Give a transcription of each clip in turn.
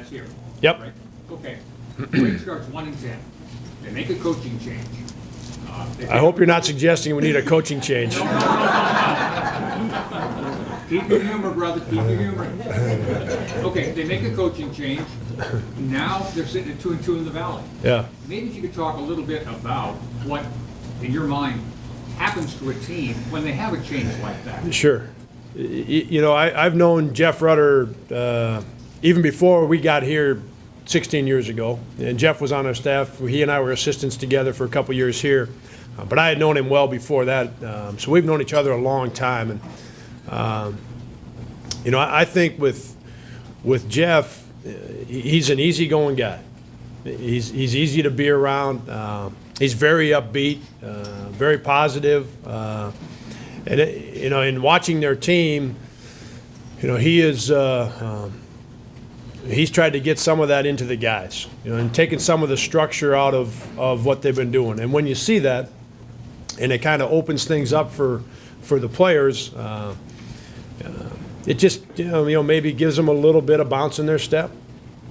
that's here. Yep. Right? Okay. Grade starts 1 and 10. They make a coaching change. I hope you're not suggesting we need a coaching change. Keep your humor, brother. Keep your humor. Okay, they make a coaching change. Now they're sitting at 2-2 in the Valley. Yeah. Maybe if you could talk a little bit about what, in your mind, happens to a team when they have a change like that. Sure. You know, I've known Jeff Rutter even before we got here 16 years ago. And Jeff was on our staff. He and I were assistants together for a couple years here. But I had known him well before that. So we've known each other a long time. And, you know, I think with Jeff, he's an easygoing guy. He's easy to be around. He's very upbeat, very positive. And, you know, in watching their team, you know, he's tried to get some of that into the guys, you know, and taking some of the structure out of what they've been doing. And when you see that, and it kind of opens things up for the players, it just, you know, maybe gives them a little bit of bounce in their step,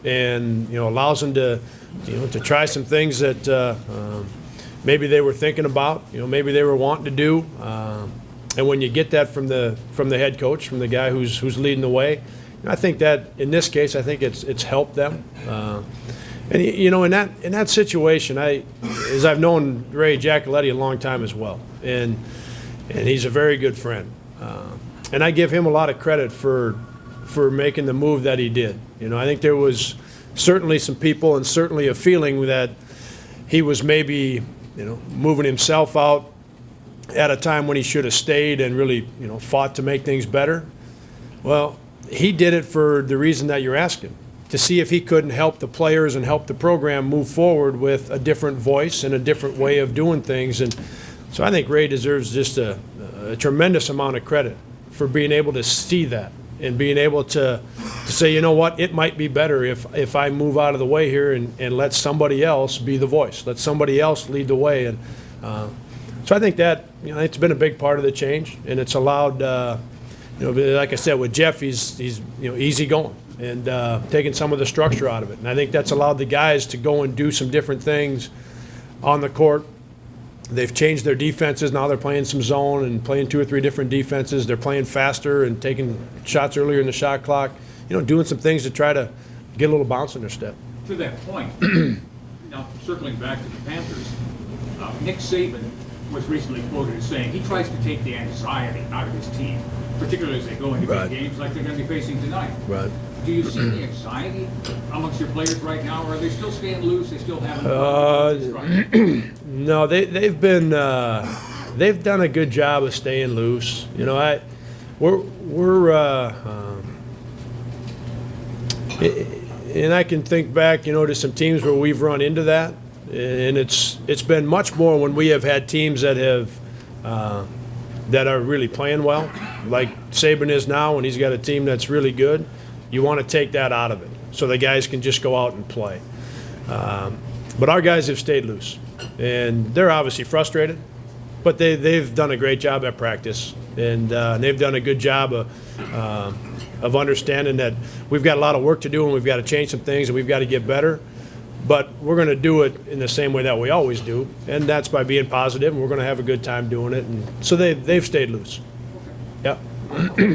and, you know, allows them to, you know, to try some things that maybe they were thinking about, you know, maybe they were wanting to do. And when you get that from the head coach, from the guy who's leading the way, I think that in this case, I think it's helped them. And you know, in that situation, as I've known Ray Giacoletti a long time as well, and he's a very good friend, and I give him a lot of credit for making the move that he did. You know, I think there was certainly some people and certainly a feeling that he was maybe, you know, moving himself out at a time when he should have stayed and really, you know, fought to make things better. Well, he did it for the reason that you're asking, to see if he couldn't help the players and help the program move forward with a different voice and a different way of doing things. And so I think Ray deserves just a tremendous amount of credit for being able to see that and being able to say, you know what, it might be better if I move out of the way here and let somebody else be the voice, let somebody else lead the way. And so I think that, you know, it's been a big part of the change, and it's allowed, you know, like I said, with Jeff, he's you know, easy going and taking some of the structure out of it. And I think that's allowed the guys to go and do some different things on the court. They've changed their defenses. Now they're playing some zone and playing 2 or 3 different defenses. They're playing faster and taking shots earlier in the shot clock, you know, doing some things to try to get a little bounce in their step. To that point, now circling back to the Panthers, Nick Saban was recently quoted as saying he tries to take the anxiety out of his team, particularly as they go into big games like they're going to be facing tonight. Right. Do you see the anxiety amongst your players right now, or are they still staying loose? They still haven't. No, they've been they've done a good job of staying loose. You know, and I can think back, you know, to some teams where we've run into that, and it's been much more when we have had teams that have that are really playing well, like Saban is now, and he's got a team that's really good. You want to take that out of it so the guys can just go out and play. But our guys have stayed loose, and they're obviously frustrated, but they've done a great job at practice, and they've done a good job of understanding that we've got a lot of work to do and we've got to change some things and we've got to get better. But we're going to do it in the same way that we always do, and that's by being positive, and we're going to have a good time doing it. And so they've stayed loose. Yeah.